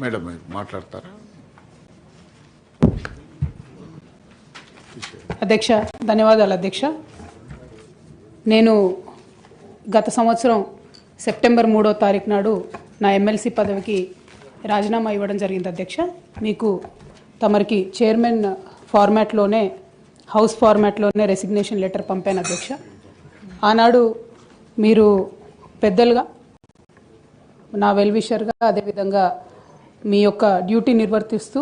Madam మాట్లాడతారా? అధ్యక్ష, ధన్యవాదాలు అధ్యక్ష. నేను గత సంవత్సరం సెప్టెంబర్ 3వ తారీఖు నాడు నా ఎమ్మెల్సీ పదవికి రాజీనామా ఇవ్వడం జరిగింది అధ్యక్ష. మీకు తమరికి చైర్మన్ ఫార్మాట్లోనే, హౌస్ ఫార్మాట్లోనే రెసిగ్నేషన్ లెటర్ పంపాను అధ్యక్ష. ఆనాడు మీరు పెద్దలుగా, నా వెల్విషర్గా, అదేవిధంగా మీ యొక్క డ్యూటీ నిర్వర్తిస్తూ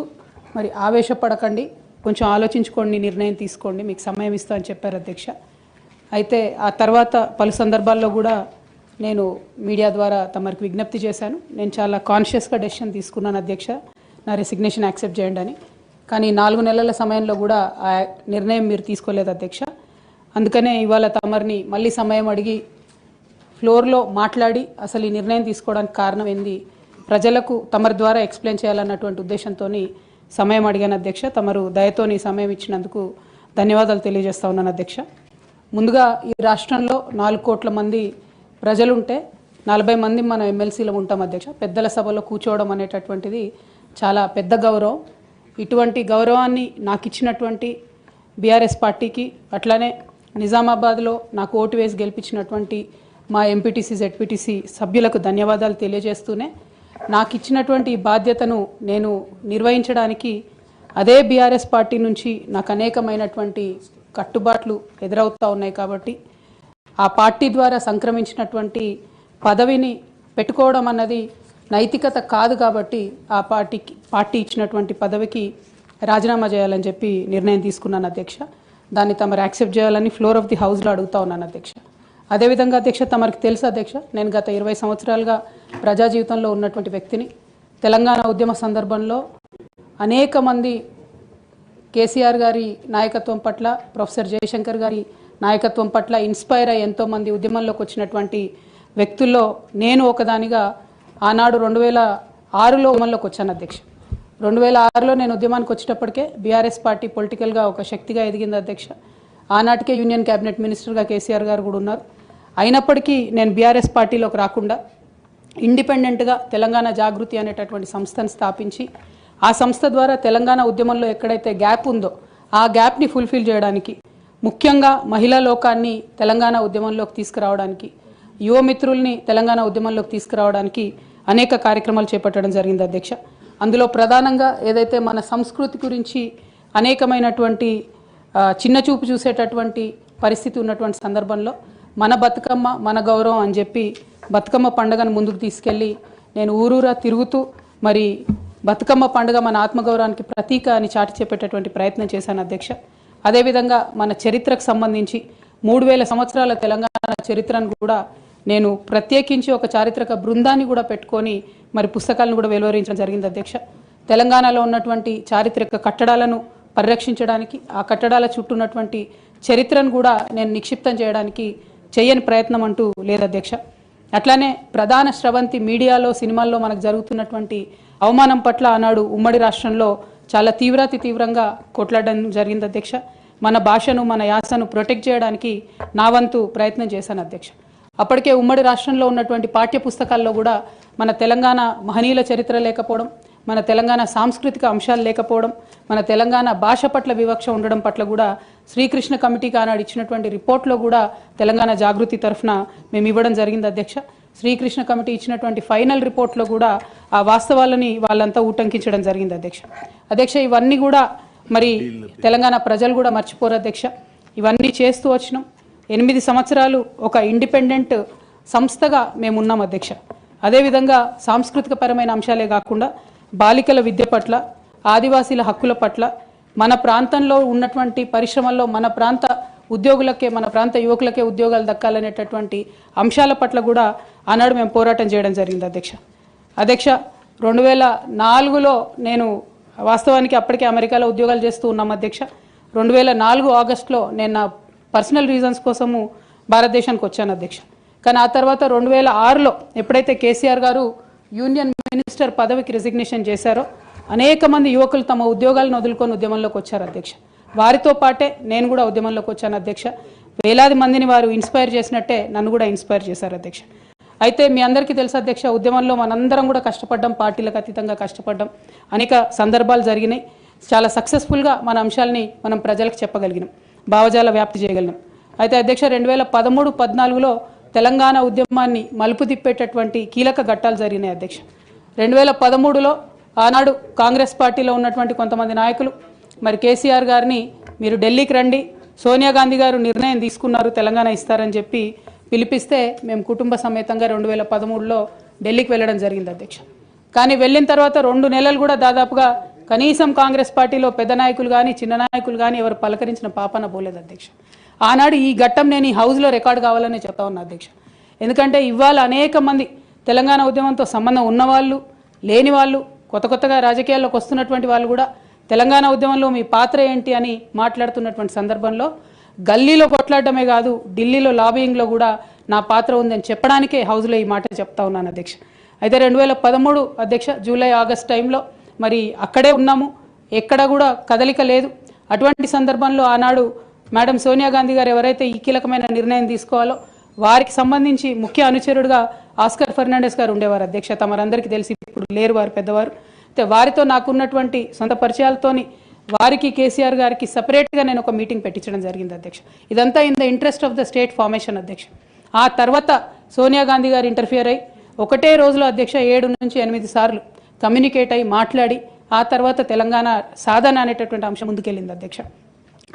మరి ఆవేశపడకండి, కొంచెం ఆలోచించుకోండి, నిర్ణయం తీసుకోండి, మీకు సమయం ఇస్తా అని చెప్పారు అధ్యక్ష. అయితే ఆ తర్వాత పలు సందర్భాల్లో కూడా నేను మీడియా ద్వారా తమరికి విజ్ఞప్తి చేశాను. నేను చాలా కాన్షియస్గా డెసిషన్ తీసుకున్నాను అధ్యక్ష, నా రెసిగ్నేషన్ యాక్సెప్ట్ చేయండి అని. కానీ 4 నెలల సమయంలో కూడా ఆ నిర్ణయం మీరు తీసుకోలేదు అధ్యక్ష. అందుకనే ఇవాళ తమరిని మళ్ళీ సమయం అడిగి ఫ్లోర్లో మాట్లాడి అసలు ఈ నిర్ణయం తీసుకోవడానికి కారణం ఏంది, ప్రజలకు తమరి ద్వారా ఎక్స్ప్లెయిన్ చేయాలన్నటువంటి ఉద్దేశంతో సమయం అడిగాను అధ్యక్ష. తమరు దయతోని సమయం ఇచ్చినందుకు ధన్యవాదాలు తెలియజేస్తా ఉన్నాను అధ్యక్ష. ముందుగా ఈ రాష్ట్రంలో 4 కోట్ల మంది ప్రజలుంటే 40 మంది మనం ఎమ్మెల్సీలో ఉంటాం అధ్యక్ష. పెద్దల సభలో కూర్చోవడం అనేటటువంటిది చాలా పెద్ద గౌరవం. ఇటువంటి గౌరవాన్ని నాకు ఇచ్చినటువంటి బీఆర్ఎస్ పార్టీకి, అట్లానే నిజామాబాద్లో నాకు ఓటు వేసి గెలిపించినటువంటి మా ఎంపీటీసీ, జెడ్పీటీసీ సభ్యులకు ధన్యవాదాలు తెలియజేస్తూనే, నాకు ఇచ్చినటువంటి బాధ్యతను నేను నిర్వహించడానికి అదే బీఆర్ఎస్ పార్టీ నుంచి నాకు అనేకమైనటువంటి కట్టుబాట్లు ఎదురవుతూ ఉన్నాయి. కాబట్టి ఆ పార్టీ ద్వారా సంక్రమించినటువంటి పదవిని పెట్టుకోవడం అన్నది నైతికత కాదు. కాబట్టి ఆ పార్టీ ఇచ్చినటువంటి పదవికి రాజీనామా చేయాలని చెప్పి నిర్ణయం తీసుకున్నాను అధ్యక్ష. దాన్ని తమరు యాక్సెప్ట్ చేయాలని ఫ్లోర్ ఆఫ్ ది హౌస్లో అడుగుతా ఉన్నాను అధ్యక్ష. అదేవిధంగా అధ్యక్ష, తమరికి తెలుసు అధ్యక్ష, నేను గత 20 సంవత్సరాలుగా ప్రజా జీవితంలో ఉన్నటువంటి వ్యక్తిని. తెలంగాణ ఉద్యమ సందర్భంలో అనేక మంది కేసీఆర్ గారి నాయకత్వం పట్ల, ప్రొఫెసర్ జయశంకర్ గారి నాయకత్వం పట్ల ఇన్స్పైర్ అయ్యి ఎంతోమంది ఉద్యమంలోకి వచ్చినటువంటి వ్యక్తుల్లో నేను ఒకదానిగా ఆనాడు 2006లో ఉద్యమంలోకి వచ్చాను అధ్యక్ష. 2006లో నేను ఉద్యమానికి వచ్చేటప్పటికే బీఆర్ఎస్ పార్టీ పొలిటికల్గా ఒక శక్తిగా ఎదిగింది అధ్యక్ష. ఆనాటికే యూనియన్ క్యాబినెట్ మినిస్టర్గా కేసీఆర్ గారు కూడా ఉన్నారు. అయినప్పటికీ నేను బీఆర్ఎస్ పార్టీలోకి రాకుండా ఇండిపెండెంట్గా తెలంగాణ జాగృతి అనేటటువంటి సంస్థను స్థాపించి, ఆ సంస్థ ద్వారా తెలంగాణ ఉద్యమంలో ఎక్కడైతే గ్యాప్ ఉందో ఆ గ్యాప్ని ఫుల్ఫిల్ చేయడానికి, ముఖ్యంగా మహిళా లోకాన్ని తెలంగాణ ఉద్యమంలోకి తీసుకురావడానికి, యువమిత్రుల్ని తెలంగాణ ఉద్యమంలోకి తీసుకురావడానికి అనేక కార్యక్రమాలు చేపట్టడం జరిగింది అధ్యక్ష. అందులో ప్రధానంగా ఏదైతే మన సంస్కృతి గురించి అనేకమైనటువంటి చిన్నచూపు చూసేటటువంటి పరిస్థితి ఉన్నటువంటి సందర్భంలో మన బతుకమ్మ మన గౌరవం అని చెప్పి బతుకమ్మ పండుగను ముందుకు తీసుకెళ్ళి నేను ఊరూరా తిరుగుతూ మరి బతుకమ్మ పండుగ మన ఆత్మగౌరవానికి ప్రతీక అని చాటి చెప్పేటటువంటి ప్రయత్నం చేశాను అధ్యక్ష. అదేవిధంగా మన చరిత్రకు సంబంధించి 3000 సంవత్సరాల తెలంగాణ చరిత్రను కూడా నేను ప్రత్యేకించి ఒక చారిత్రక బృందాన్ని కూడా పెట్టుకొని మరి పుస్తకాలను కూడా వెలువరించడం జరిగింది అధ్యక్ష. తెలంగాణలో ఉన్నటువంటి చారిత్రక కట్టడాలను పరిరక్షించడానికి, ఆ కట్టడాల చుట్టూ ఉన్నటువంటి చరిత్రను కూడా నేను నిక్షిప్తం చేయడానికి చేయని ప్రయత్నం అంటూ లేదు అధ్యక్ష. అట్లానే ప్రధాన స్రవంతి మీడియాలో, సినిమాల్లో మనకు జరుగుతున్నటువంటి అవమానం పట్ల ఆనాడు ఉమ్మడి రాష్ట్రంలో చాలా తీవ్రంగా కొట్లాడడం జరిగింది అధ్యక్ష. మన భాషను, మన యాసను ప్రొటెక్ట్ చేయడానికి నా వంతు ప్రయత్నం చేశాను అధ్యక్ష. అప్పటికే ఉమ్మడి రాష్ట్రంలో ఉన్నటువంటి పాఠ్య పుస్తకాల్లో కూడా మన తెలంగాణ మహనీయుల చరిత్ర లేకపోవడం, మన తెలంగాణ సాంస్కృతిక అంశాలు లేకపోవడం, మన తెలంగాణ భాష పట్ల వివక్ష ఉండడం పట్ల కూడా శ్రీకృష్ణ కమిటీకి ఆనాడు ఇచ్చినటువంటి రిపోర్ట్లో కూడా తెలంగాణ జాగృతి తరఫున మేము ఇవ్వడం జరిగింది అధ్యక్ష. శ్రీకృష్ణ కమిటీ ఇచ్చినటువంటి ఫైనల్ రిపోర్ట్లో కూడా ఆ వాస్తవాలని వాళ్ళంతా ఉటంకించడం జరిగింది అధ్యక్ష. ఇవన్నీ కూడా మరి తెలంగాణ ప్రజలు కూడా మర్చిపోరు అధ్యక్ష. ఇవన్నీ చేస్తూ వచ్చినాం. 8 సంవత్సరాలు ఒక ఇండిపెండెంట్ సంస్థగా మేము ఉన్నాం అధ్యక్ష. అదేవిధంగా సాంస్కృతిక పరమైన అంశాలే కాకుండా బాలికల విద్య పట్ల, ఆదివాసీల హక్కుల పట్ల, మన ప్రాంతంలో ఉన్నటువంటి పరిశ్రమల్లో మన ప్రాంత ఉద్యోగులకే, మన ప్రాంత యువకులకే ఉద్యోగాలు దక్కాలనేటటువంటి అంశాల పట్ల కూడా ఆనాడు మేము పోరాటం చేయడం జరిగింది అధ్యక్ష. 2004లో నేను వాస్తవానికి అప్పటికే అమెరికాలో ఉద్యోగాలు చేస్తూ ఉన్నాం అధ్యక్ష. 2004 ఆగస్టులో నేను నా పర్సనల్ రీజన్స్ కోసము భారతదేశానికి వచ్చాను అధ్యక్ష. కానీ ఆ తర్వాత 2006లో ఎప్పుడైతే కేసీఆర్ గారు యూనియన్ మినిస్టర్ పదవికి రిజిగ్నేషన్ చేశారో అనేక మంది యువకులు తమ ఉద్యోగాలను వదులుకొని ఉద్యమంలోకి వచ్చారు అధ్యక్ష. వారితో పాటే నేను కూడా ఉద్యమంలోకి వచ్చాను అధ్యక్ష. వేలాది మందిని వారు ఇన్స్పైర్ చేసినట్టే నన్ను కూడా ఇన్స్పైర్ చేశారు అధ్యక్ష. అయితే మీ అందరికీ తెలుసు అధ్యక్ష, ఉద్యమంలో మనందరం కూడా కష్టపడ్డాం, పార్టీలకు అతీతంగా కష్టపడ్డాం, అనేక సందర్భాలు జరిగినాయి. చాలా సక్సెస్ఫుల్గా మన అంశాలని మనం ప్రజలకు చెప్పగలిగినాం, భావజాల వ్యాప్తి చేయగలిగినాం. అయితే అధ్యక్ష 2013-14లో తెలంగాణ ఉద్యమాన్ని మలుపు తిప్పేటటువంటి కీలక ఘట్టాలు జరిగినాయి అధ్యక్ష. 2013లో ఆనాడు కాంగ్రెస్ పార్టీలో ఉన్నటువంటి కొంతమంది నాయకులు మరి కేసీఆర్ గారిని మీరు ఢిల్లీకి రండి, సోనియా గాంధీ గారు నిర్ణయం తీసుకున్నారు తెలంగాణ ఇస్తారని చెప్పి పిలిపిస్తే మేము కుటుంబ సమేతంగా 2013లో ఢిల్లీకి వెళ్ళడం జరిగింది అధ్యక్ష. కానీ వెళ్ళిన తర్వాత 2 నెలలు కూడా దాదాపుగా కనీసం కాంగ్రెస్ పార్టీలో పెద్ద నాయకులు కానీ చిన్న నాయకులు కానీ ఎవరు పలకరించిన పాపన పోలేదు అధ్యక్ష. ఆనాడు ఈ ఘట్టం నేను ఈ హౌస్లో రికార్డు కావాలని చెప్తా ఉన్నా అధ్యక్ష. ఎందుకంటే ఇవాళ అనేక మంది తెలంగాణ ఉద్యమంతో సంబంధం ఉన్నవాళ్ళు, లేని వాళ్ళు, కొత్తగా రాజకీయాల్లోకి వస్తున్నటువంటి వాళ్ళు కూడా తెలంగాణ ఉద్యమంలో మీ పాత్ర ఏంటి అని మాట్లాడుతున్నటువంటి సందర్భంలో గల్లీలో కొట్లాడటమే కాదు, ఢిల్లీలో లాబియింగ్లో కూడా నా పాత్ర ఉందని చెప్పడానికే హౌస్లో ఈ మాట చెప్తా ఉన్నాను అధ్యక్ష. అయితే 2013 అధ్యక్ష జూలై ఆగస్ట్ టైంలో మరి అక్కడే ఉన్నాము, ఎక్కడ కూడా కదలిక లేదు. అటువంటి సందర్భంలో ఆనాడు మేడం సోనియా గాంధీ గారు ఎవరైతే ఈ కీలకమైన నిర్ణయం తీసుకోవాలో వారికి సంబంధించి ముఖ్య అనుచరుడుగా ఆస్కర్ ఫెర్నాండెస్ గారు ఉండేవారు అధ్యక్ష. తమరందరికీ తెలిసి ఇప్పుడు లేరు, వారు పెద్దవారు. అయితే వారితో నాకున్నటువంటి సొంత పరిచయాలతోని వారికి కేసీఆర్ గారికి సపరేట్గా నేను ఒక మీటింగ్ పెట్టించడం జరిగింది అధ్యక్ష. ఇదంతా in the interest of the state formation అధ్యక్ష. ఆ తర్వాత సోనియా గాంధీ గారు ఇంటర్ఫియర్ అయ్యి ఒకటే రోజులో అధ్యక్ష 7 నుంచి 8 సార్లు కమ్యూనికేట్ అయ్యి మాట్లాడి ఆ తర్వాత తెలంగాణ సాధన అనేటటువంటి అంశం ముందుకెళ్ళింది అధ్యక్ష.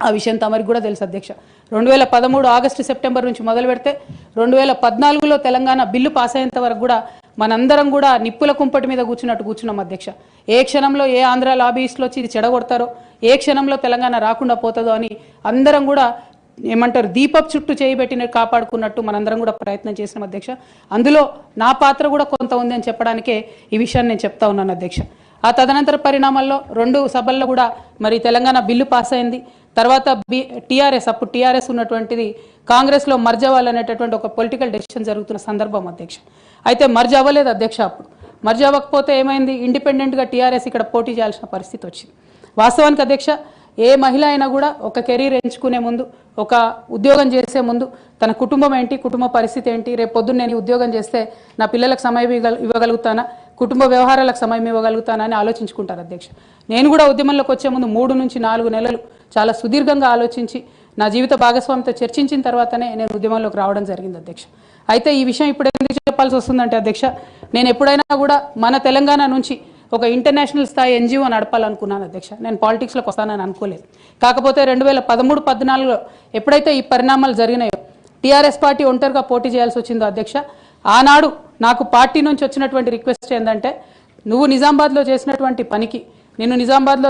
ఆ విషయం తమరికి కూడా తెలుసు అధ్యక్ష. 2013 ఆగస్టు సెప్టెంబర్ నుంచి మొదలు పెడితే 2014లో తెలంగాణ బిల్లు పాస్ అయ్యేంత వరకు కూడా మనందరం కూడా నిప్పుల కుంపటి మీద కూర్చున్నాం అధ్యక్ష. ఏ క్షణంలో ఏ ఆంధ్ర లాబీయిస్టులు వచ్చి ఇది చెడగొడతారో, ఏ క్షణంలో తెలంగాణ రాకుండా పోతుందో అని అందరం కూడా ఏమంటారు దీపపు చుట్టూ చేయబెట్టిన కాపాడుకున్నట్టు మనందరం కూడా ప్రయత్నం చేసినాం అధ్యక్ష. అందులో నా పాత్ర కూడా కొంత ఉంది అని చెప్పడానికే ఈ విషయాన్ని నేను చెప్తా ఉన్నాను అధ్యక్ష. ఆ తదనంతర పరిణామాల్లో 2 సభల్లో కూడా మరి తెలంగాణ బిల్లు పాస్ అయింది. తర్వాత టీఆర్ఎస్, అప్పుడు టీఆర్ఎస్ ఉన్నటువంటిది కాంగ్రెస్లో మర్జ్ అవ్వాలనేటటువంటి ఒక పొలిటికల్ డెసిషన్ జరుగుతున్న సందర్భం అధ్యక్ష. అయితే మర్జ్ అవ్వలేదు అధ్యక్ష. అప్పుడు మర్జ్ అవ్వకపోతే ఏమైంది, ఇండిపెండెంట్గా టీఆర్ఎస్ ఇక్కడ పోటీ చేయాల్సిన పరిస్థితి వచ్చింది. వాస్తవానికి అధ్యక్ష ఏ మహిళ అయినా కూడా ఒక కెరీర్ ఎంచుకునే ముందు, ఒక ఉద్యోగం చేసే ముందు తన కుటుంబం ఏంటి, కుటుంబ పరిస్థితి ఏంటి, రేపు పొద్దున్న నేను ఉద్యోగం చేస్తే నా పిల్లలకు సమయం ఇవ్వగలుగుతానా, కుటుంబ వ్యవహారాలకు సమయం ఇవ్వగలుగుతానా అని ఆలోచించుకుంటారు అధ్యక్ష. నేను కూడా ఉద్యమంలోకి వచ్చే ముందు 3 నుంచి 4 నెలలు చాలా సుదీర్ఘంగా ఆలోచించి నా జీవిత భాగస్వామితో చర్చించిన తర్వాతనే నేను ఉద్యమంలోకి రావడం జరిగింది అధ్యక్ష. అయితే ఈ విషయం ఇప్పుడు ఎందుకు చెప్పాల్సి వస్తుందంటే అధ్యక్ష, నేను ఎప్పుడైనా కూడా మన తెలంగాణ నుంచి ఒక ఇంటర్నేషనల్ స్థాయి ఎన్జిఓ నడపాలనుకున్నాను అధ్యక్ష. నేను పాలిటిక్స్లోకి వస్తానని అనుకోలేదు. కాకపోతే 2013-14లో ఎప్పుడైతే ఈ పరిణామాలు జరిగినాయో, టీఆర్ఎస్ పార్టీ ఒంటరిగా పోటీ చేయాల్సి వచ్చిందో అధ్యక్ష, ఆనాడు నాకు పార్టీ నుంచి వచ్చినటువంటి రిక్వెస్ట్ ఏంటంటే, నువ్వు నిజామాబాద్లో చేసినటువంటి పనికి నిన్ను నిజామాబాద్లో